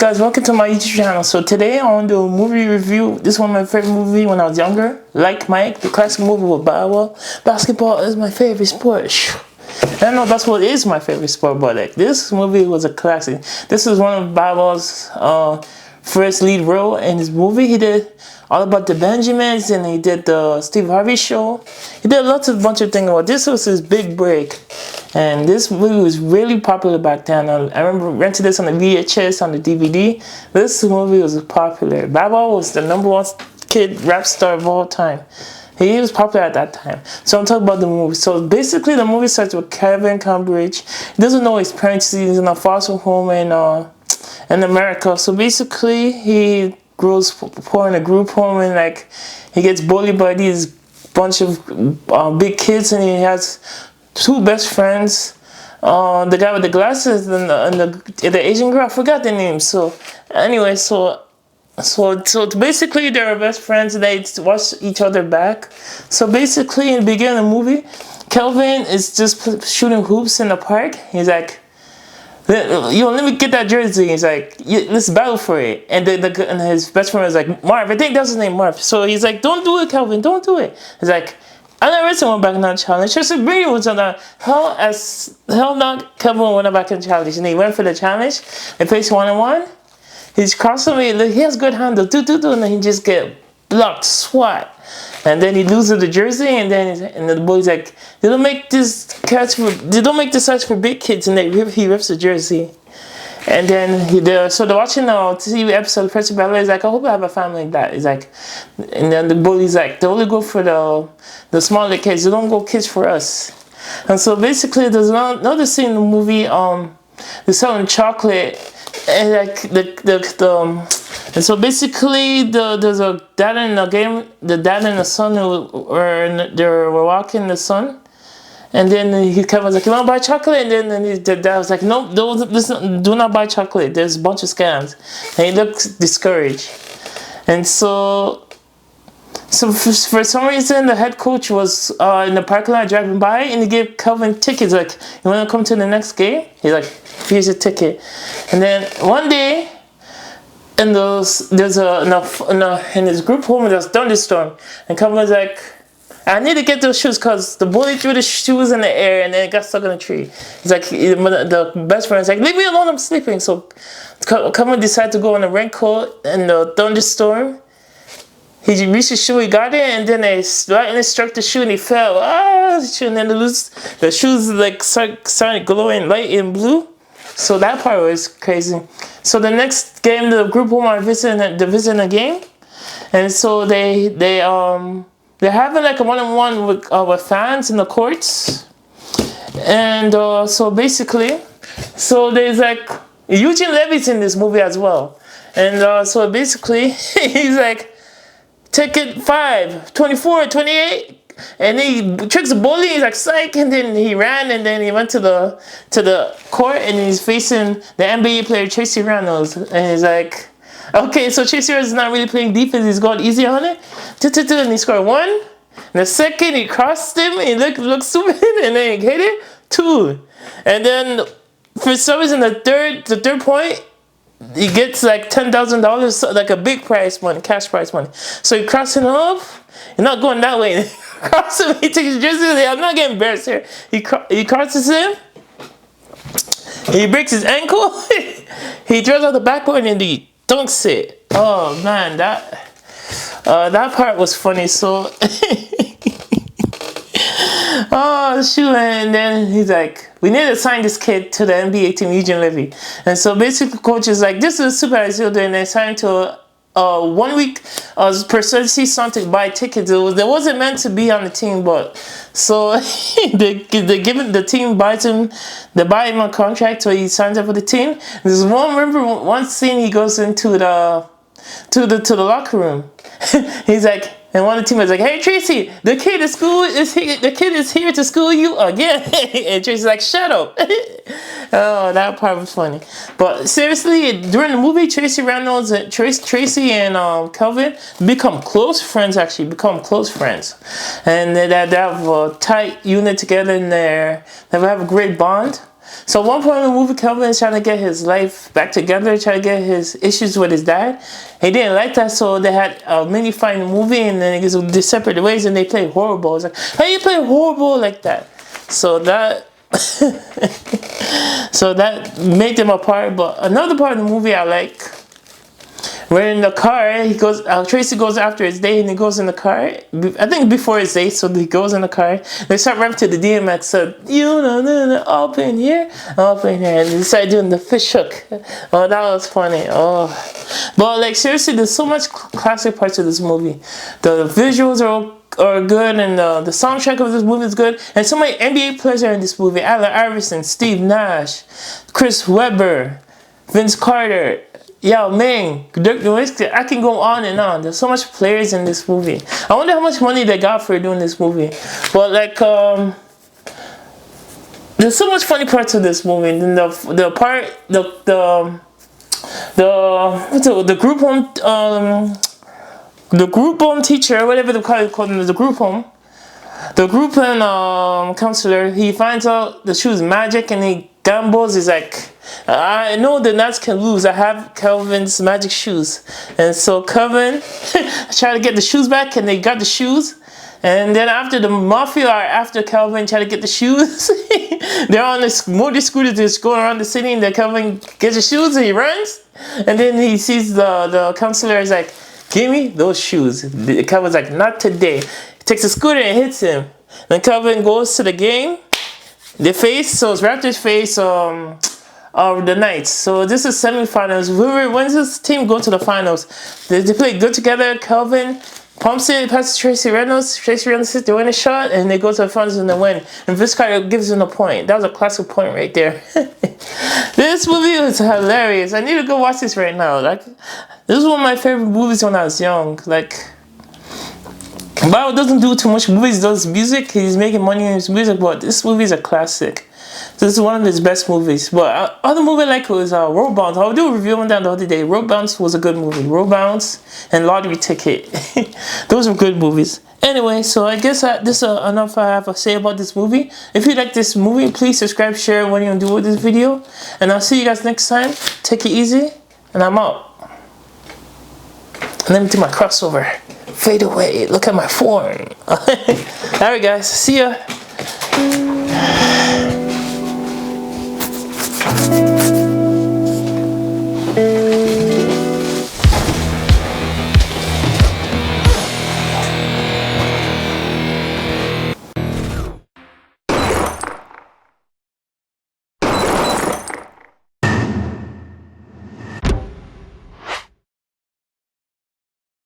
guys, welcome to my YouTube channel. So today I want to do a movie review. This is one of my favorite movies when I was younger. Like Mike, the classic movie with Bow. Basketball is my favorite sport. I know basketball is my favorite sport, but like this movie was a classic. This is one of Bow's first lead role in his movie. He did All About the Benjamins and he did the Steve Harvey Show. He did bunch of things. Well, this was his big break. And this movie was really popular back then. I remember renting this on the VHS, on the DVD. This movie was popular. Baba was the #1 kid rap star of all time. He was popular at that time. So I'm talking about the movie. So basically the movie starts with Kevin Cambridge. He doesn't know his parents. He's in a foster home in America. So basically he grows poor in a group home and like he gets bullied by these bunch of big kids, and he has two best friends, the guy with the glasses and the Asian girl. I forgot the name. So anyway, so basically they're best friends. They watch each other back. So basically in the beginning of the movie, Kelvin is just shooting hoops in the park. He's like, yo, let me get that jersey. He's like, let's battle for it. And and his best friend was like, Marv. I think that's his name, Marv. So he's like, don't do it, Kelvin. Don't do it. He's like, I never seen one back in that challenge. Just Brady was on that. Hell not Kelvin went back in the challenge. And he went for the challenge. They faced 1-on-1. He's crossing me. He has good handle. And then he just get blocked, swat. And then he loses the jersey. And then the boy's like, they don't make this catch for big kids. And he rips the jersey. And then so they're watching a TV episode of Percy Ballet. He's like, I hope I have a family like that. He's like, and then the bully's like, they only go for the smaller kids. They don't go kids for us. And so basically, there's another scene in the movie. They're selling chocolate, and like and so basically, there's a dad in the game. The dad and the son were walking in the sun. And then Kevin was like, you want to buy chocolate? And then the dad was like, no, do not buy chocolate. There's a bunch of scams. And he looked discouraged. And so for some reason, the head coach was in the parking lot driving by, and he gave Kelvin tickets. Like, you want to come to the next game? He's like, here's your ticket. And then one day, in his group home, there's a thunderstorm. And Kelvin was like, I need to get those shoes because the bully threw the shoes in the air and then it got stuck in a tree. He's like, the best friend's like, leave me alone, I'm sleeping. So Kelvin decided to go on a raincoat in the thunderstorm. He reached the shoe, he got it, and then they lightning struck the shoe and he fell. And then the shoes like started glowing light in blue. So that part was crazy. So the next game, the group home are visiting a game. And so they're having like a one-on-one with fans in the courts. And so basically, so there's like, Eugene Levy's in this movie as well. And so basically, he's like, ticket 5, 24, 28. And he tricks the bully, he's like, psych. And then he ran and then he went to the court and he's facing the NBA player, Tracy Reynolds. And he's like, okay, so Chase is not really playing defense. He's going easy on it. And he scored 1. And the second, he crossed him. He looked stupid. And then he hit it. 2. And then, for some reason, the third point, he gets like $10,000, like a big prize money, cash prize money. So he crosses him up. He's not going that way. Cross him. He takes his jersey. I'm not getting embarrassed here. He crosses him. He breaks his ankle. He throws out the backboard and he dunks it. Oh man, that part was funny. So oh shoot, and then he's like, we need to sign this kid to the NBA team, Eugene Levy. And so basically coach is like, this is super ideal, and they signed to a 1 week per son to buy tickets. They wasn't meant to be on the team, but so the team buys him, they buy him a contract so he signs up for the team. There's one scene he goes into the locker room. He's like, and one of the teammates like, hey Tracy, the kid is here to school you again. And Tracy's like, shut up. Oh, that part was funny. But seriously, during the movie, Tracy Reynolds, Tracy and Kelvin become close friends. And they have a tight unit together in there. They have a great bond. So one point in the movie, Kelvin is trying to get his life back together, trying to get his issues with his dad. He didn't like that, so they had a mini fight in the movie, and then they separate ways, and they played horrible. It's like, how you play horrible like that? So that so that made them apart. But another part of the movie I like, we're in the car, he goes, Tracy goes after his date, and he goes in the car, I think before his date, so he goes in the car, they start rapping to the DMX, so, you know, up in here, and they start doing the fish hook. Oh, that was funny. Oh, but like, seriously, there's so much classic parts of this movie. The visuals are good, and the soundtrack of this movie is good, and so many NBA players are in this movie. Allen Iverson, Steve Nash, Chris Webber, Vince Carter, Yao Ming, Dirk Nowitzki. I can go on and on. There's so much players in this movie. I wonder how much money they got for doing this movie. But like, there's so much funny parts of this movie. And the group home, the group home teacher, whatever they call it, the group home. The group and counselor, he finds out the shoe's magic, and he gambles. He's like, I know the Nats can lose. I have Kelvin's magic shoes. And so Kelvin tried to get the shoes back, and they got the shoes. And then after the mafia are after Kelvin try to get the shoes, they're on this motor scooter just going around the city, and then Kelvin gets the shoes and he runs. And then he sees the counselor is like, give me those shoes. Kelvin's like, not today. He takes a scooter and hits him. Then Kelvin goes to the game. The face, so it's Raptors face the Knights. So this is semifinals. When's this team go to the finals? They play good together. Kelvin pumps it past Tracy Reynolds. Tracy Reynolds hits the winning shot, and they go to the finals and they win. And Vince Carter gives him a point. That was a classic point right there. This movie was hilarious. I need to go watch this right now. Like, this was one of my favorite movies when I was young. Like, Bible doesn't do too much movies, does music. He's making money in his music, but this movie is a classic. This is one of his best movies. But other movie I like was Road Bounce. I'll do a review on that the other day. Road Bounce was a good movie. Road Bounce and Lottery Ticket. Those are good movies. Anyway, so I guess this is enough I have to say about this movie. If you like this movie, please subscribe, share what you're going to do with this video. And I'll see you guys next time. Take it easy, and I'm out. And let me do my crossover. Fade away. Look at my form. Alright guys, see ya.